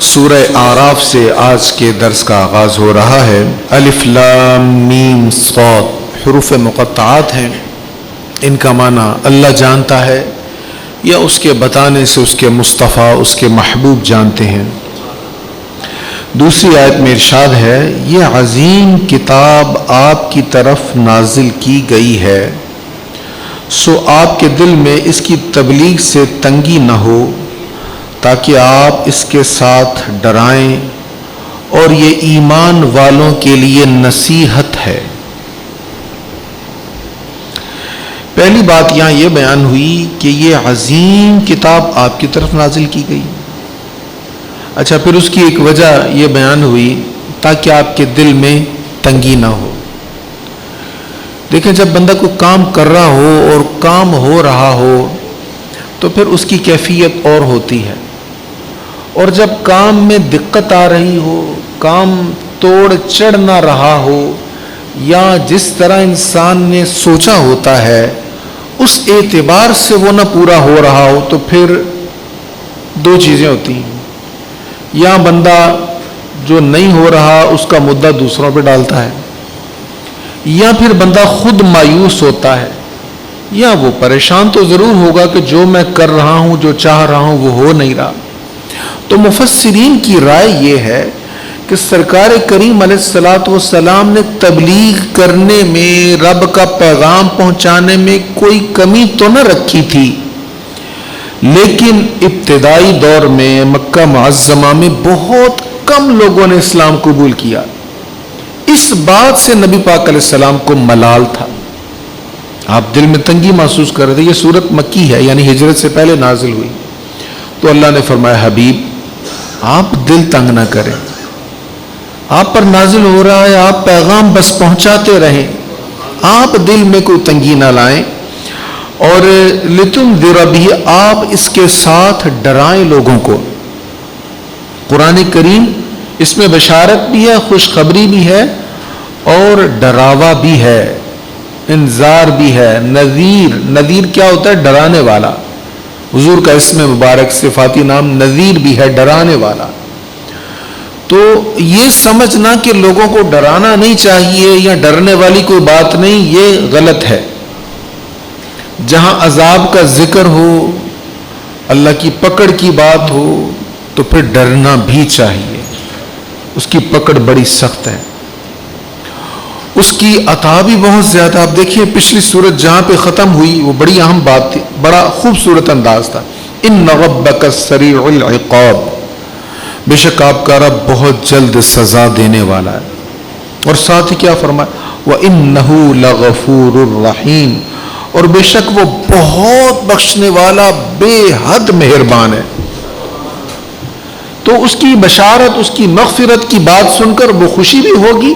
سورہ اعراف سے آج کے درس کا آغاز ہو رہا ہے۔ الف لام میم صاد حروف مقطعات ہیں، ان کا معنی اللہ جانتا ہے یا اس کے بتانے سے اس کے مصطفیٰ اس کے محبوب جانتے ہیں۔ دوسری آیت میں ارشاد ہے، یہ عظیم کتاب آپ کی طرف نازل کی گئی ہے، سو آپ کے دل میں اس کی تبلیغ سے تنگی نہ ہو تاکہ آپ اس کے ساتھ ڈرائیں، اور یہ ایمان والوں کے لیے نصیحت ہے۔ پہلی بات یہاں یہ بیان ہوئی کہ یہ عظیم کتاب آپ کی طرف نازل کی گئی۔ اچھا، پھر اس کی ایک وجہ یہ بیان ہوئی تاکہ آپ کے دل میں تنگی نہ ہو۔ دیکھیں، جب بندہ کوئی کام کر رہا ہو اور کام ہو رہا ہو تو پھر اس کی کیفیت اور ہوتی ہے، اور جب کام میں دقت آ رہی ہو، کام توڑ چڑھ نہ رہا ہو، یا جس طرح انسان نے سوچا ہوتا ہے اس اعتبار سے وہ نہ پورا ہو رہا ہو، تو پھر دو چیزیں ہوتی ہیں، یا بندہ جو نہیں ہو رہا اس کا مدعا دوسروں پہ ڈالتا ہے، یا پھر بندہ خود مایوس ہوتا ہے، یا وہ پریشان تو ضرور ہوگا کہ جو میں کر رہا ہوں، جو چاہ رہا ہوں وہ ہو نہیں رہا۔ تو مفسرین کی رائے یہ ہے کہ سرکار کریم علیہ الصلوۃ والسلام نے تبلیغ کرنے میں، رب کا پیغام پہنچانے میں کوئی کمی تو نہ رکھی تھی، لیکن ابتدائی دور میں مکہ معظمہ میں بہت کم لوگوں نے اسلام قبول کیا۔ اس بات سے نبی پاک علیہ السلام کو ملال تھا، آپ دل میں تنگی محسوس کر رہے تھے۔ یہ سورت مکی ہے، یعنی ہجرت سے پہلے نازل ہوئی۔ تو اللہ نے فرمایا، حبیب آپ دل تنگ نہ کریں، آپ پر نازل ہو رہا ہے، آپ پیغام بس پہنچاتے رہیں، آپ دل میں کوئی تنگی نہ لائیں، اور لتنذر بھی، آپ اس کے ساتھ ڈرائیں لوگوں کو۔ قرآن کریم اس میں بشارت بھی ہے، خوشخبری بھی ہے، اور ڈراوا بھی ہے، انذار بھی ہے۔ نذیر کیا ہوتا ہے؟ ڈرانے والا۔ حضور کا اسم مبارک صفاتی نام نذیر بھی ہے، ڈرانے والا۔ تو یہ سمجھنا کہ لوگوں کو ڈرانا نہیں چاہیے یا ڈرنے والی کوئی بات نہیں، یہ غلط ہے۔ جہاں عذاب کا ذکر ہو، اللہ کی پکڑ کی بات ہو، تو پھر ڈرنا بھی چاہیے۔ اس کی پکڑ بڑی سخت ہے، اس کی عطا بھی بہت زیادہ۔ آپ دیکھیے پچھلی سورت جہاں پہ ختم ہوئی وہ بڑی اہم بات تھی، بڑا خوبصورت انداز تھا۔ ان ربک سریع العقاب، بے شک آپ کا رب بہت جلد سزا دینے والا ہے۔ اور ساتھ ہی کیا فرمایا؟ وَإِنَّهُ لَغَفُورٌ الرحیم، اور بے شک وہ بہت بخشنے والا، بے حد مہربان ہے۔ تو اس کی بشارت، اس کی مغفرت کی بات سن کر وہ خوشی بھی ہوگی،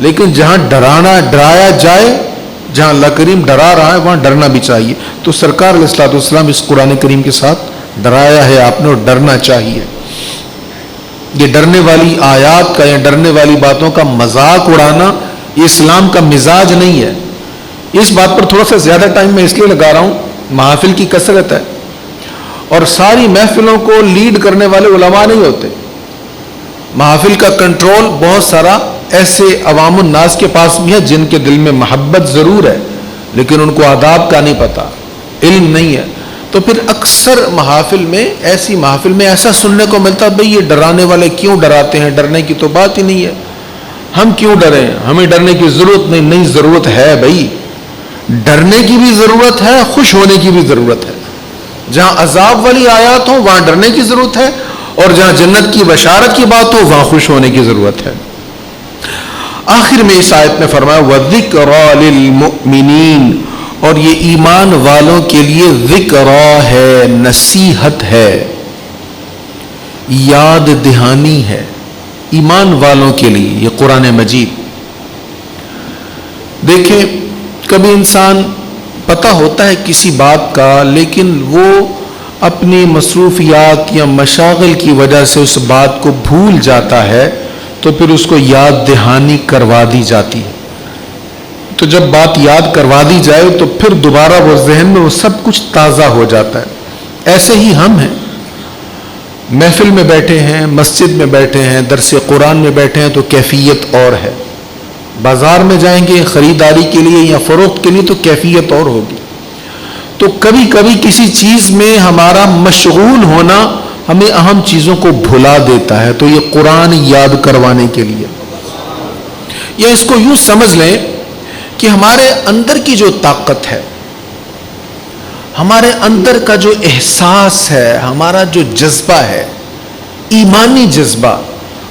لیکن جہاں ڈرایا جائے، جہاں اللہ کریم ڈرا رہا ہے وہاں ڈرنا بھی چاہیے۔ تو سرکار علیہ الصلوۃ والسلام اس قرآن کریم کے ساتھ ڈرایا ہے آپ نے، اور ڈرنا چاہیے۔ یہ ڈرنے والی آیات کا یا ڈرنے والی باتوں کا مذاق اڑانا یہ اسلام کا مزاج نہیں ہے۔ اس بات پر تھوڑا سا زیادہ ٹائم میں اس لیے لگا رہا ہوں، محافل کی کثرت ہے، اور ساری محفلوں کو لیڈ کرنے والے علماء نہیں ہوتے۔ محافل کا کنٹرول بہت سارا ایسے عوام الناس کے پاس بھی ہے جن کے دل میں محبت ضرور ہے، لیکن ان کو آداب کا نہیں پتہ، علم نہیں ہے۔ تو پھر اکثر محافل میں، ایسی محافل میں ایسا سننے کو ملتا، بھئی یہ ڈرانے والے کیوں ڈراتے ہیں؟ ڈرنے کی تو بات ہی نہیں ہے، ہم کیوں ڈریں؟ ہمیں ڈرنے کی ضرورت نہیں۔ نہیں، ضرورت ہے بھئی، ڈرنے کی بھی ضرورت ہے، خوش ہونے کی بھی ضرورت ہے۔ جہاں عذاب والی آیات ہوں وہاں ڈرنے کی ضرورت ہے، اور جہاں جنت کی بشارت کی بات ہو وہاں خوش ہونے کی ضرورت ہے۔ آخر میں اس آیت نے فرمایا وَذِكْرَى لِلْمُؤْمِنِينَ، اور یہ ایمان والوں کے لیے ذکرہ ہے، نصیحت ہے، یاد دہانی ہے، ایمان والوں کے لیے یہ قرآن مجید۔ دیکھیں، کبھی انسان پتہ ہوتا ہے کسی بات کا، لیکن وہ اپنی مصروفیات یا مشاغل کی وجہ سے اس بات کو بھول جاتا ہے، تو پھر اس کو یاد دہانی کروا دی جاتی ہے۔ تو جب بات یاد کروا دی جائے تو پھر دوبارہ وہ ذہن میں وہ سب کچھ تازہ ہو جاتا ہے۔ ایسے ہی ہم ہیں، محفل میں بیٹھے ہیں، مسجد میں بیٹھے ہیں، درس قرآن میں بیٹھے ہیں تو کیفیت اور ہے، بازار میں جائیں گے خریداری کے لیے یا فروخت کے لیے تو کیفیت اور ہوگی. تو کبھی کبھی کسی چیز میں ہمارا مشغول ہونا ہمیں اہم چیزوں کو بھلا دیتا ہے، تو یہ قرآن یاد کروانے کے لیے. یا اس کو یوں سمجھ لیں کہ ہمارے اندر کی جو طاقت ہے، ہمارے اندر کا جو احساس ہے، ہمارا جو جذبہ ہے، ایمانی جذبہ،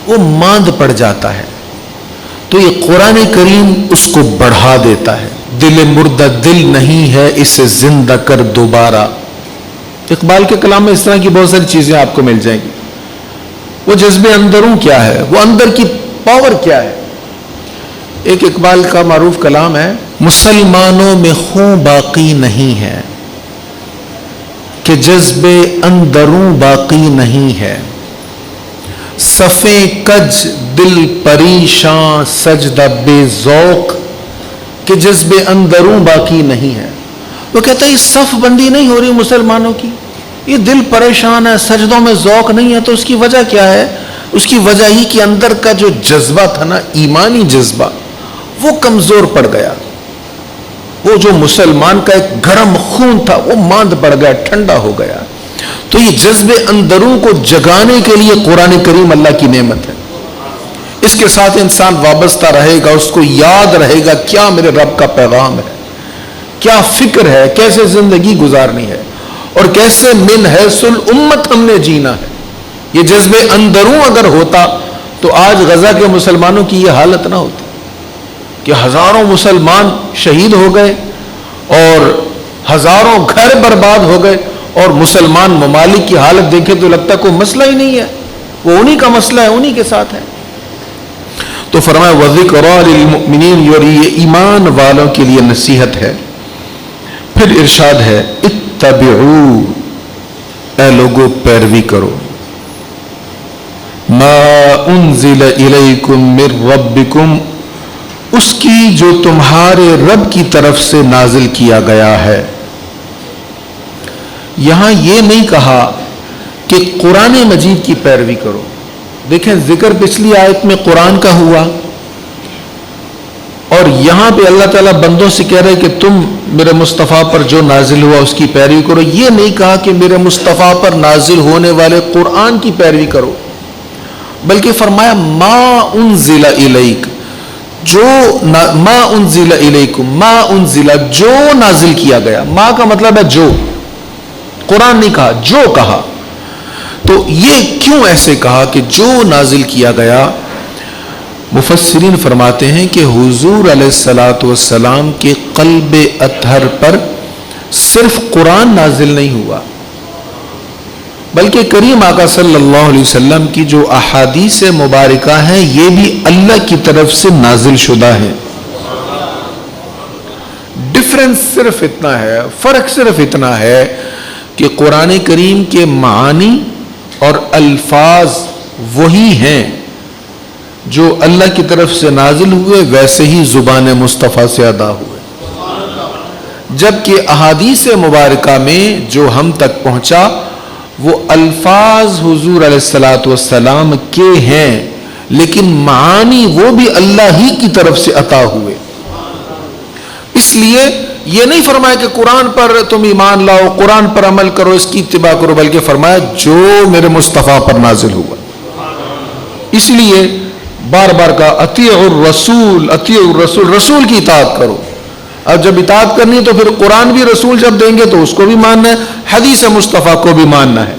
وہ ماند پڑ جاتا ہے، تو یہ قرآن کریم اس کو بڑھا دیتا ہے. دل مردہ دل نہیں ہے اسے زندہ کر دوبارہ. اقبال کے کلام میں اس طرح کی بہت ساری چیزیں آپ کو مل جائیں گی. وہ جذبے اندروں کیا ہے، وہ اندر کی پاور کیا ہے. ایک اقبال کا معروف کلام ہے، مسلمانوں میں خون باقی نہیں ہے کہ جذبے اندروں باقی نہیں ہے، صفیں کج دل پریشاں سجدہ بے ذوق کہ جذبے اندروں باقی نہیں ہے. وہ کہتا ہے یہ صف بندی نہیں ہو رہی مسلمانوں کی، یہ دل پریشان ہے، سجدوں میں ذوق نہیں ہے. تو اس کی وجہ کیا ہے؟ اس کی وجہ ہی کہ اندر کا جو جذبہ تھا نا، ایمانی جذبہ، وہ کمزور پڑ گیا. وہ جو مسلمان کا ایک گرم خون تھا وہ ماند پڑ گیا، ٹھنڈا ہو گیا. تو یہ جذبے اندروں کو جگانے کے لیے قرآن کریم اللہ کی نعمت ہے. اس کے ساتھ انسان وابستہ رہے گا، اس کو یاد رہے گا کیا میرے رب کا پیغام ہے، کیا فکر ہے، کیسے زندگی گزارنی ہے اور کیسے من حیث الامت ہم نے جینا ہے. یہ جذبے اندروں اگر ہوتا تو آج غزہ کے مسلمانوں کی یہ حالت نہ ہوتی کہ ہزاروں مسلمان شہید ہو گئے اور ہزاروں گھر برباد ہو گئے، اور مسلمان ممالک کی حالت دیکھے تو لگتا کوئی مسئلہ ہی نہیں ہے، وہ انہی کا مسئلہ ہے، انہی کے ساتھ ہے. تو فرمایا وَذِكْرَى لِلْمُؤْمِنِينَ، اور یہ ایمان والوں کے لیے نصیحت ہے. پھر ارشاد ہے اتبعوا، اے لوگو پیروی کرو، ما انزل الیکم من ربکم، اس کی جو تمہارے رب کی طرف سے نازل کیا گیا ہے. یہاں یہ نہیں کہا کہ قرآن مجید کی پیروی کرو. دیکھیں ذکر پچھلی آیت میں قرآن کا ہوا، اور یہاں پہ اللہ تعالیٰ بندوں سے کہہ رہے کہ تم میرے مصطفیٰ پر جو نازل ہوا اس کی پیروی کرو. یہ نہیں کہا کہ میرے مصطفیٰ پر نازل ہونے والے قرآن کی پیروی کرو، بلکہ فرمایا ما انزل الیک، جو ما انزل الیکم، ما انزل، جو نازل کیا گیا. ما کا مطلب ہے جو، قرآن نہیں کہا، جو کہا. تو یہ کیوں ایسے کہا کہ جو نازل کیا گیا؟ مفسرین فرماتے ہیں کہ حضور علیہ الصلوۃ والسلام کے قلب اطہر پر صرف قرآن نازل نہیں ہوا، بلکہ کریم آقا صلی اللہ علیہ وسلم کی جو احادیث مبارکہ ہیں یہ بھی اللہ کی طرف سے نازل شدہ ہیں. ڈفرنس صرف اتنا ہے، فرق صرف اتنا ہے کہ قرآن کریم کے معانی اور الفاظ وہی ہیں جو اللہ کی طرف سے نازل ہوئے، ویسے ہی زبان مصطفیٰ سے ادا ہوئے. جبکہ احادیث مبارکہ میں جو ہم تک پہنچا وہ الفاظ حضور علیہ الصلوۃ والسلام کے ہیں، لیکن معانی وہ بھی اللہ ہی کی طرف سے عطا ہوئے. اس لیے یہ نہیں فرمایا کہ قرآن پر تم ایمان لاؤ، قرآن پر عمل کرو، اس کی اتباع کرو، بلکہ فرمایا جو میرے مصطفیٰ پر نازل ہوا. اس لیے بار بار کہا اطیعوا الرسول، اطیعوا الرسول، رسول کی اطاعت کرو. اب جب اطاعت کرنی ہے تو پھر قرآن بھی رسول جب دیں گے تو اس کو بھی ماننا ہے، حدیث مصطفیٰ کو بھی ماننا ہے.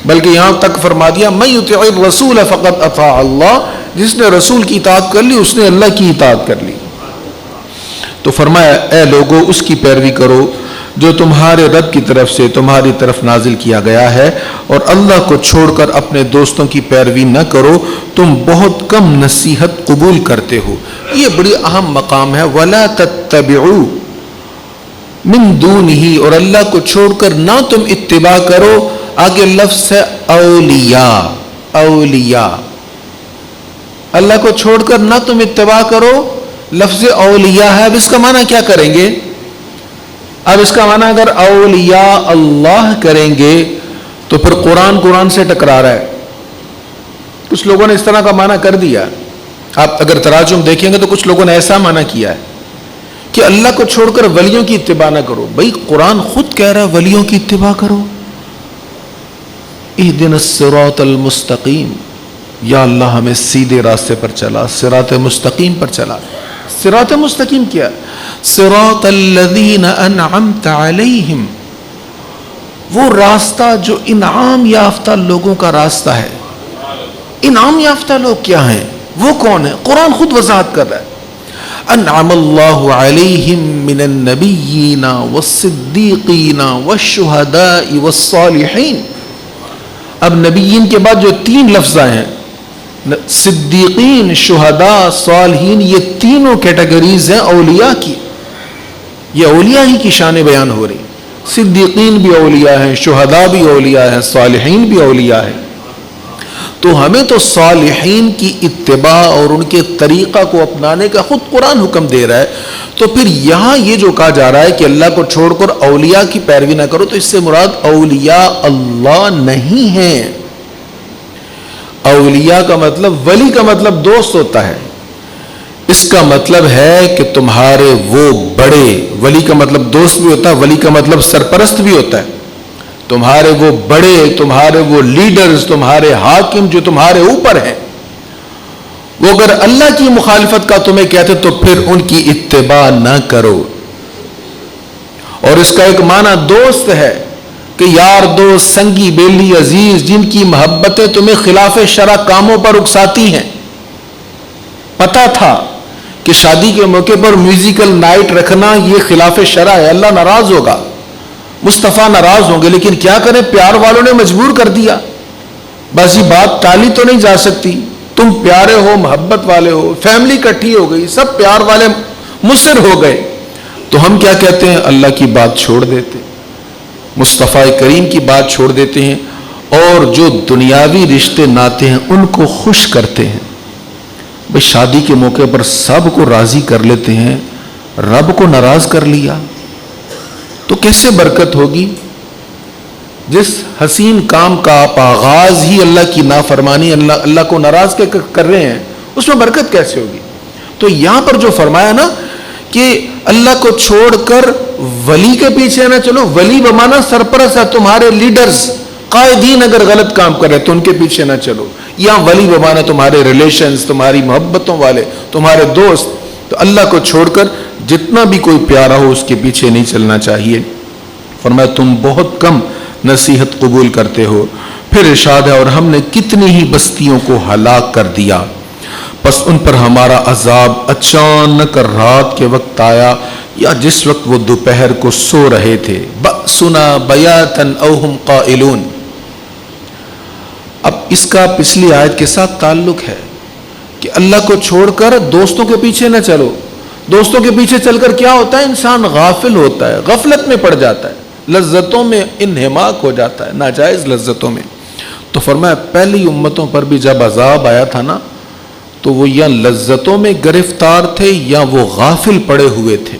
بلکہ یہاں تک فرما دیا من یطع الرسول فقد اطاع اللہ، جس نے رسول کی اطاعت کر لی اس نے اللہ کی اطاعت کر لی. تو فرمایا اے لوگو اس کی پیروی کرو جو تمہارے رب کی طرف سے تمہاری طرف نازل کیا گیا ہے، اور اللہ کو چھوڑ کر اپنے دوستوں کی پیروی نہ کرو، تم بہت کم نصیحت قبول کرتے ہو. یہ بڑی اہم مقام ہے. وَلَا تَتَّبِعُوا مِن دُونِهِ، اور اللہ کو چھوڑ کر نہ تم اتباع کرو. آگے لفظ ہے اولیاء، اولیاء، اللہ کو چھوڑ کر نہ تم اتباع کرو، لفظ اولیاء ہے. اب اس کا معنی کیا کریں گے؟ اب اس کا معنی اگر اولیاء اللہ کریں گے تو پھر قرآن سے ٹکرا رہا ہے. کچھ لوگوں نے اس طرح کا معنی کر دیا. آپ اگر تراجم دیکھیں گے تو کچھ لوگوں نے ایسا معنی کیا ہے کہ اللہ کو چھوڑ کر ولیوں کی اتباع نہ کرو. بھائی قرآن خود کہہ رہا ہے ولیوں کی اتباع کرو. اہدنا الصراط المستقیم، یا اللہ ہمیں سیدھے راستے پر چلا، صراط مستقیم پر چلا. صراط مستقیم کیا؟ صراط الذین انعمت علیہم، وہ راستہ جو انعام یافتہ لوگوں کا راستہ ہے. انعام یافتہ لوگ کیا ہیں؟ وہ کون ہیں؟ قرآن خود وضاحت کر رہا ہے. انعم اللہ علیہم من النبیین والصدیقین والشہداء والصالحین. اب نبیین کے بعد جو 3 لفظ ہیں، صدیقین، شہداء، صالحین، یہ تینوں کیٹیگریز ہیں اولیاء کی. یہ اولیاء ہی کی شان بیان ہو رہی. صدیقین بھی اولیاء ہیں، شہداء بھی اولیاء ہیں، صالحین بھی اولیاء ہیں. تو ہمیں تو صالحین کی اتباع اور ان کے طریقہ کو اپنانے کا خود قرآن حکم دے رہا ہے. تو پھر یہاں یہ جو کہا جا رہا ہے کہ اللہ کو چھوڑ کر اولیاء کی پیروی نہ کرو، تو اس سے مراد اولیاء اللہ نہیں ہیں. اولیاء کا مطلب، ولی کا مطلب دوست ہوتا ہے. اس کا مطلب ہے کہ تمہارے وہ بڑے، ولی کا مطلب دوست بھی ہوتا ہے، ولی کا مطلب سرپرست بھی ہوتا ہے. تمہارے وہ بڑے، تمہارے وہ لیڈرز، تمہارے حاکم جو تمہارے اوپر ہیں، وہ اگر اللہ کی مخالفت کا تمہیں کہتے تو پھر ان کی اتباع نہ کرو. اور اس کا ایک معنی دوست ہے کہ یار دوست، سنگی بیلی عزیز، جن کی محبتیں تمہیں خلاف شرع کاموں پر اکساتی ہیں. پتہ تھا کہ شادی کے موقع پر میوزیکل نائٹ رکھنا یہ خلاف شرع ہے، اللہ ناراض ہوگا، مصطفیٰ ناراض ہوں گے، لیکن کیا کریں، پیار والوں نے مجبور کر دیا. بس یہ بات ٹالی تو نہیں جا سکتی. تم پیارے ہو، محبت والے ہو، فیملی کٹھی ہو گئی، سب پیار والے مصر ہو گئے. تو ہم کیا کہتے ہیں؟ اللہ کی بات چھوڑ دیتے، مصطفیٰ کریم کی بات چھوڑ دیتے ہیں، اور جو دنیاوی رشتے ناتے ہیں ان کو خوش کرتے ہیں. بھئی شادی کے موقع پر سب کو راضی کر لیتے ہیں، رب کو ناراض کر لیا تو کیسے برکت ہوگی؟ جس حسین کام کا آپ آغاز ہی اللہ کی نافرمانی، اللہ کو ناراض کر رہے ہیں، اس میں برکت کیسے ہوگی؟ تو یہاں پر جو فرمایا نا کہ اللہ کو چھوڑ کر ولی کے پیچھے نہ چلو. ولی بمانا سرپرست ہے، تمہارے لیڈرز، قائدین اگر غلط کام کر رہے تو ان کے پیچھے نہ چلو. یا ولی بمانا تمہارے ریلیشنز، تمہاری محبتوں والے، تمہارے دوست. تو اللہ کو چھوڑ کر جتنا بھی کوئی پیارا ہو اس کے پیچھے نہیں چلنا چاہیے. فرمایا تم بہت کم نصیحت قبول کرتے ہو. پھر ارشاد ہے اور ہم نے کتنی ہی بستیوں کو ہلاک کر دیا، پس ان پر ہمارا عذاب اچانک رات کے وقت آیا یا جس وقت وہ دوپہر کو سو رہے تھے. بأسنا بیاتن او ہم قائلون. اب اس کا پچھلی آیت کے ساتھ تعلق ہے کہ اللہ کو چھوڑ کر دوستوں کے پیچھے نہ چلو. دوستوں کے پیچھے چل کر کیا ہوتا ہے؟ انسان غافل ہوتا ہے، غفلت میں پڑ جاتا ہے، لذتوں میں انہماک ہو جاتا ہے، ناجائز لذتوں میں. تو فرمایا پہلی امتوں پر بھی جب عذاب آیا تھا نا، تو وہ یا لذتوں میں گرفتار تھے یا وہ غافل پڑے ہوئے تھے.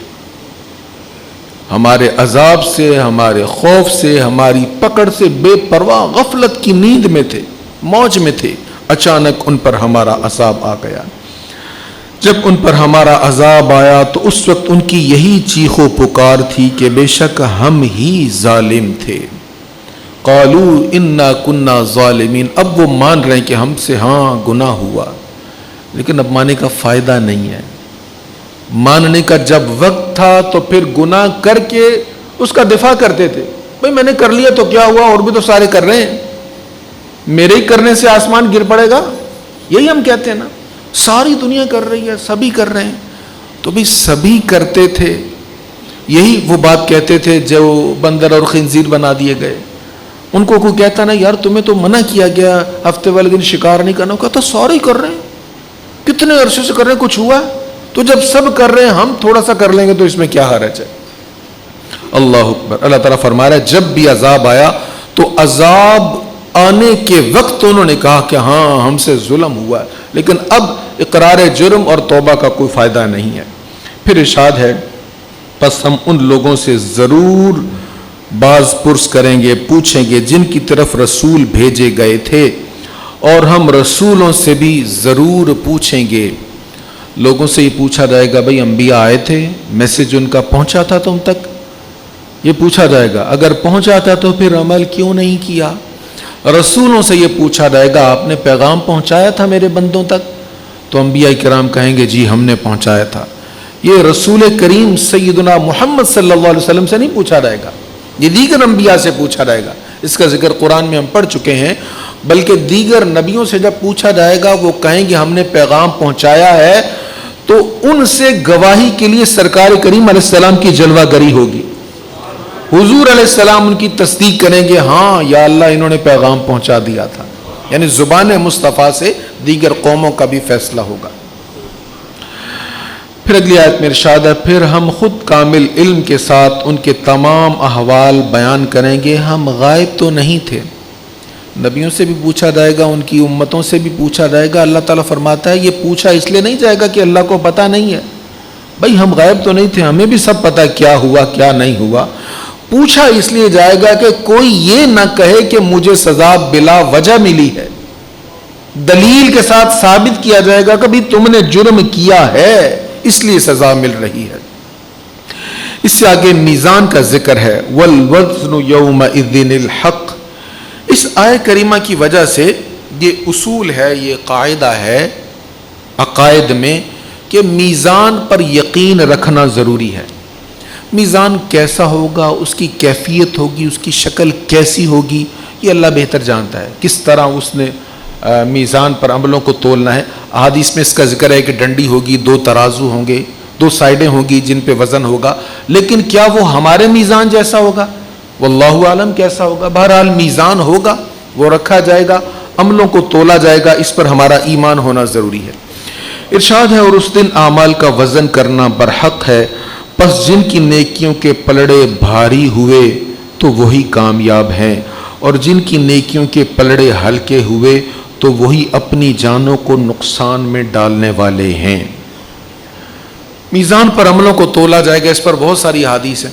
ہمارے عذاب سے، ہمارے خوف سے، ہماری پکڑ سے بے پرواہ غفلت کی نیند میں تھے، موج میں تھے. اچانک ان پر ہمارا عذاب آ گیا. جب ان پر ہمارا عذاب آیا تو اس وقت ان کی یہی چیخ و پکار تھی کہ بے شک ہم ہی ظالم تھے. قالوا انا كنا ظالمین. اب وہ مان رہے ہیں کہ ہم سے ہاں گناہ ہوا، لیکن اب ماننے کا فائدہ نہیں ہے. ماننے کا جب وقت تھا تو پھر گناہ کر کے اس کا دفاع کرتے تھے. بھئی میں نے کر لیا تو کیا ہوا، اور بھی تو سارے کر رہے ہیں، میرے ہی کرنے سے آسمان گر پڑے گا. یہی ہم کہتے ہیں نا، ساری دنیا کر رہی ہے، سبھی کر رہے ہیں. تو بھی سبھی کرتے تھے. یہی وہ بات کہتے تھے جو بندر اور خنزیر بنا دیے گئے. ان کو کوئی کہتا نا یار تمہیں تو منع کیا گیا ہفتے والے دن شکار نہیں کرنا، کہتا سارے کر رہے ہیں، کتنے عرصے سے کر رہے ہیں، کچھ ہوا؟ تو جب سب کر رہے ہیں ہم تھوڑا سا کر لیں گے تو اس میں کیا حرج ہے؟ اللہ اکبر. اللہ تعالیٰ فرما رہا ہے جب بھی عذاب آیا تو عذاب آنے کے وقت انہوں نے کہا کہ ہاں ہم سے ظلم ہوا، لیکن اب اقرار جرم اور توبہ کا کوئی فائدہ نہیں ہے. پھر ارشاد ہے پس ہم ان لوگوں سے ضرور باز پرس کریں گے، پوچھیں گے جن کی طرف رسول بھیجے گئے تھے، اور ہم رسولوں سے بھی ضرور پوچھیں گے۔ لوگوں سے یہ پوچھا جائے گا بھئی انبیاء آئے تھے، میسج ان کا پہنچا تھا تم تک؟ یہ پوچھا جائے گا۔ اگر پہنچا تھا تو پھر عمل کیوں نہیں کیا؟ رسولوں سے یہ پوچھا جائے گا آپ نے پیغام پہنچایا تھا میرے بندوں تک؟ تو انبیاء کرام کہیں گے جی ہم نے پہنچایا تھا۔ یہ رسول کریم سیدنا محمد صلی اللہ علیہ وسلم سے نہیں پوچھا جائے گا، یہ دیگر انبیاء سے پوچھا جائے گا۔ اس کا ذکر قرآن میں ہم پڑھ چکے ہیں۔ بلکہ دیگر نبیوں سے جب پوچھا جائے گا وہ کہیں گے ہم نے پیغام پہنچایا ہے، تو ان سے گواہی کے لیے سرکار کریم علیہ السلام کی جلوہ گری ہوگی۔ حضور علیہ السلام ان کی تصدیق کریں گے، ہاں یا اللہ انہوں نے پیغام پہنچا دیا تھا۔ یعنی زبان مصطفیٰ سے دیگر قوموں کا بھی فیصلہ ہوگا۔ پھر اگلی آیت میں ارشاد ہے، پھر ہم خود کامل علم کے ساتھ ان کے تمام احوال بیان کریں گے، ہم غائب تو نہیں تھے۔ نبیوں سے بھی پوچھا جائے گا، ان کی امتوں سے بھی پوچھا جائے گا۔ اللہ تعالیٰ فرماتا ہے یہ پوچھا اس لیے نہیں جائے گا کہ اللہ کو پتہ نہیں ہے، بھائی ہم غائب تو نہیں تھے، ہمیں بھی سب پتہ کیا ہوا کیا نہیں ہوا۔ پوچھا اس لیے جائے گا کہ کوئی یہ نہ کہے کہ مجھے سزا بلا وجہ ملی ہے، دلیل کے ساتھ ثابت کیا جائے گا کہ بھی تم نے جرم کیا ہے اس لیے سزا مل رہی ہے۔ اس سے آگے میزان کا ذکر ہے، والوزن یومئذ الحق۔ اس آیت کریمہ کی وجہ سے یہ اصول ہے، یہ قاعدہ ہے عقائد میں کہ میزان پر یقین رکھنا ضروری ہے۔ میزان کیسا ہوگا، اس کی کیفیت ہوگی، اس کی شکل کیسی ہوگی، یہ اللہ بہتر جانتا ہے۔ کس طرح اس نے میزان پر عملوں کو تولنا ہے۔ احادیث میں اس کا ذکر ہے کہ ڈنڈی ہوگی، 2 ترازو ہوں گے، 2 سائیڈیں ہوں گی جن پہ وزن ہوگا، لیکن کیا وہ ہمارے میزان جیسا ہوگا؟ واللہ عالم کیسا ہوگا۔ بہرحال میزان ہوگا، وہ رکھا جائے گا، عملوں کو تولا جائے گا، اس پر ہمارا ایمان ہونا ضروری ہے۔ ارشاد ہے، اور اس دن اعمال کا وزن کرنا برحق ہے، پس جن کی نیکیوں کے پلڑے بھاری ہوئے تو وہی کامیاب ہیں، اور جن کی نیکیوں کے پلڑے ہلکے ہوئے تو وہی اپنی جانوں کو نقصان میں ڈالنے والے ہیں۔ میزان پر عملوں کو تولا جائے گا، اس پر بہت ساری احادیث ہیں۔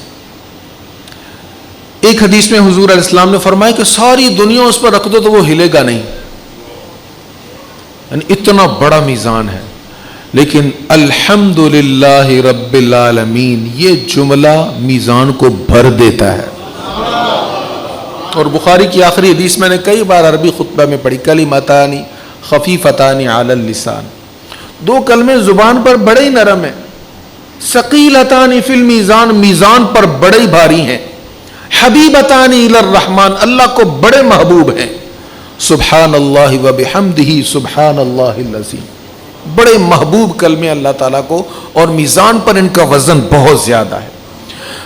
ایک حدیث میں حضور علیہ السلام نے فرمایا کہ ساری دنیا اس پر رکھ دو تو وہ ہلے گا نہیں، یعنی اتنا بڑا میزان ہے۔ لیکن الحمدللہ رب العالمین یہ جملہ میزان کو بھر دیتا ہے۔ اور بخاری کی آخری حدیث میں نے کئی بار عربی خطبہ میں پڑھی، کلمتان خفیفتان علی اللسان، 2 کلمے زبان پر بڑے ہی نرم ہیں، ثقیلتان فی المیزان، میزان پر بڑے ہی بھاری ہیں، حبیبتان الی الرحمن، اللہ کو بڑے محبوب ہیں، سبحان اللہ و بحمدہ سبحان اللہ العظیم، بڑے محبوب کلمے اللہ تعالیٰ کو، اور میزان پر ان کا وزن بہت زیادہ ہے۔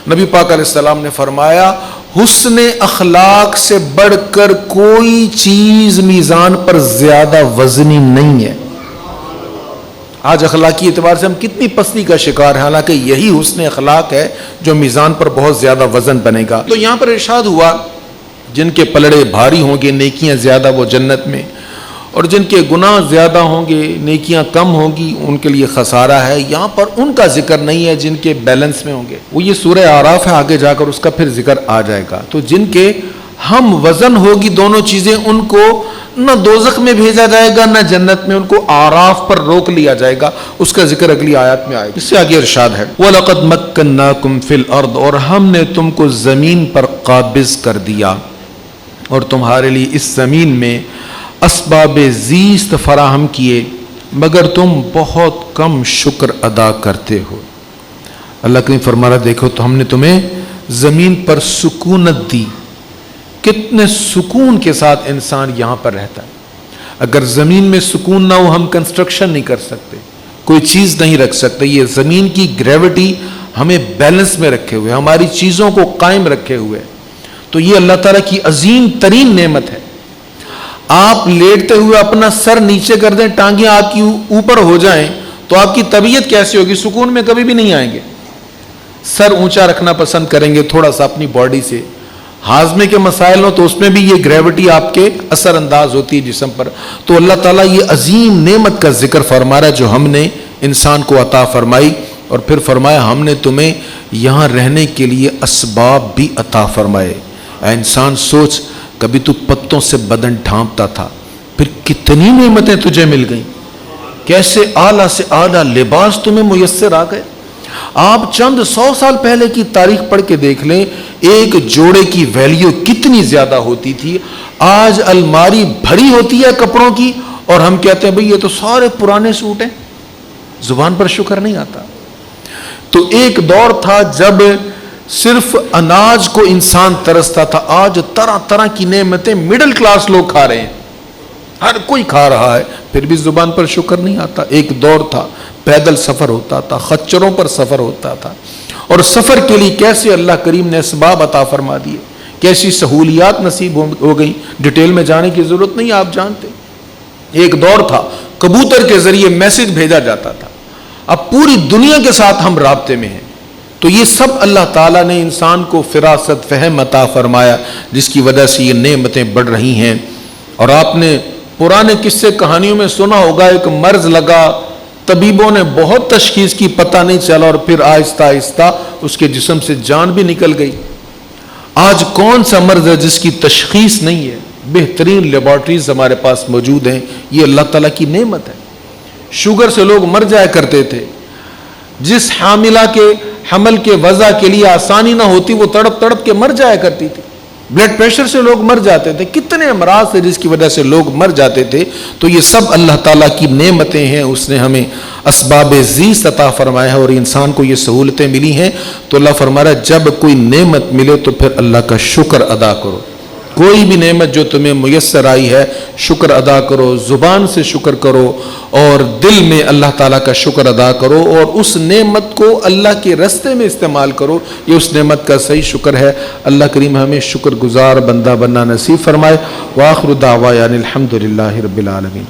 نبی پاک علیہ السلام نے فرمایا، حسن اخلاق سے بڑھ کر کوئی چیز میزان پر زیادہ وزنی نہیں ہے۔ آج اخلاقی اعتبار سے ہم کتنی پستی کا شکار ہیں، حالانکہ یہی حسن اخلاق ہے جو میزان پر بہت زیادہ وزن بنے گا۔ تو یہاں پر ارشاد ہوا، جن کے پلڑے بھاری ہوں گے، نیکیاں زیادہ، وہ جنت میں، اور جن کے گناہ زیادہ ہوں گے، نیکیاں کم ہوں گی، ان کے لیے خسارہ ہے۔ یہاں پر ان کا ذکر نہیں ہے جن کے بیلنس میں ہوں گے، وہ یہ سورہ اعراف ہے، آگے جا کر اس کا پھر ذکر آ جائے گا۔ تو جن کے ہم وزن ہوگی دونوں چیزیں، ان کو نہ دوزخ میں بھیجا جائے گا نہ جنت میں، ان کو اعراف پر روک لیا جائے گا، اس کا ذکر اگلی آیات میں آئے گا۔ اس سے آگے ارشاد ہے، وَلَقَدْ مَكَّنَّاكُمْ فِي الْأَرْضِ، اور ہم نے تم کو زمین پر قابض کر دیا، اور تمہارے لیے اس زمین میں اسباب زیست فراہم کیے، مگر تم بہت کم شکر ادا کرتے ہو۔ اللہ کریم فرما رہا، دیکھو تو ہم نے تمہیں زمین پر سکونت دی، کتنے سکون کے ساتھ انسان یہاں پر رہتا ہے۔ اگر زمین میں سکون نہ ہو، ہم کنسٹرکشن نہیں کر سکتے، کوئی چیز نہیں رکھ سکتے۔ یہ زمین کی گریوٹی ہمیں بیلنس میں رکھے ہوئے، ہماری چیزوں کو قائم رکھے ہوئے، تو یہ اللہ تعالیٰ کی عظیم ترین نعمت ہے۔ آپ لیٹتے ہوئے اپنا سر نیچے کر دیں، ٹانگیں آپ کی اوپر ہو جائیں، تو آپ کی طبیعت کیسی ہوگی؟ سکون میں کبھی بھی نہیں آئیں گے۔ سر اونچا رکھنا پسند کریں گے تھوڑا سا اپنی باڈی سے۔ ہاضمے کے مسائل ہوں تو اس میں بھی یہ گریوٹی آپ کے اثر انداز ہوتی ہے جسم پر۔ تو اللہ تعالیٰ یہ عظیم نعمت کا ذکر فرما رہا ہے جو ہم نے انسان کو عطا فرمائی، اور پھر فرمایا ہم نے تمہیں یہاں رہنے کے لیے اسباب بھی عطا فرمائے۔ اے انسان سوچ، کبھی تو پتوں سے بدن ڈھانپتا تھا، پھر کتنی نعمتیں تجھے مل گئیں، کیسے اعلیٰ سے اعلیٰ لباس تمہیں میسر آ گئے۔ آپ چند 100 سال پہلے کی تاریخ پڑھ کے دیکھ لیں، ایک جوڑے کی ویلیو کتنی زیادہ ہوتی تھی۔ آج الماری بھری ہوتی ہے کپڑوں کی اور ہم کہتے ہیں بھئی یہ تو سارے پرانے سوٹ ہیں، زبان پر شکر نہیں آتا۔ تو ایک دور تھا جب صرف اناج کو انسان ترستا تھا، آج طرح طرح کی نعمتیں مڈل کلاس لوگ کھا رہے ہیں، ہر کوئی کھا رہا ہے، پھر بھی زبان پر شکر نہیں آتا۔ ایک دور تھا پیدل سفر ہوتا تھا، خچروں پر سفر ہوتا تھا، اور سفر کے لیے کیسے اللہ کریم نے اسباب عطا فرما دیے، کیسی سہولیات نصیب ہو گئی، ڈیٹیل میں جانے کی ضرورت نہیں، آپ جانتے۔ ایک دور تھا کبوتر کے ذریعے میسج بھیجا جاتا تھا، اب پوری دنیا کے ساتھ ہم رابطے میں ہیں۔ تو یہ سب اللہ تعالیٰ نے انسان کو فراست فہم عطا فرمایا، جس کی وجہ سے یہ نعمتیں بڑھ رہی ہیں۔ اور آپ نے پرانے قصے کہانیوں میں سنا ہوگا، ایک مرض لگا، طبیبوں نے بہت تشخیص کی، پتہ نہیں چلا، اور پھر آہستہ آہستہ اس کے جسم سے جان بھی نکل گئی۔ آج کون سا مرض ہے جس کی تشخیص نہیں ہے؟ بہترین لیبارٹریز ہمارے پاس موجود ہیں، یہ اللہ تعالیٰ کی نعمت ہے۔ شوگر سے لوگ مر جایا کرتے تھے، جس حاملہ کے حمل کے وضع کے لیے آسانی نہ ہوتی وہ تڑپ تڑپ کے مر جایا کرتی تھی۔ بلڈ پریشر سے لوگ مر جاتے تھے، کتنے امراض تھے جس کی وجہ سے لوگ مر جاتے تھے۔ تو یہ سب اللہ تعالیٰ کی نعمتیں ہیں، اس نے ہمیں اسباب زیست عطا فرمایا ہے اور انسان کو یہ سہولتیں ملی ہیں۔ تو اللہ فرما رہا ہے جب کوئی نعمت ملے تو پھر اللہ کا شکر ادا کرو۔ کوئی بھی نعمت جو تمہیں میسر آئی ہے شکر ادا کرو، زبان سے شکر کرو اور دل میں اللہ تعالیٰ کا شکر ادا کرو، اور اس نعمت کو اللہ کے راستے میں استعمال کرو، یہ اس نعمت کا صحیح شکر ہے۔ اللہ کریم ہمیں شکر گزار بندہ بننا نصیب فرمائے۔ وآخر دعوانا الحمدللہ رب العالمین۔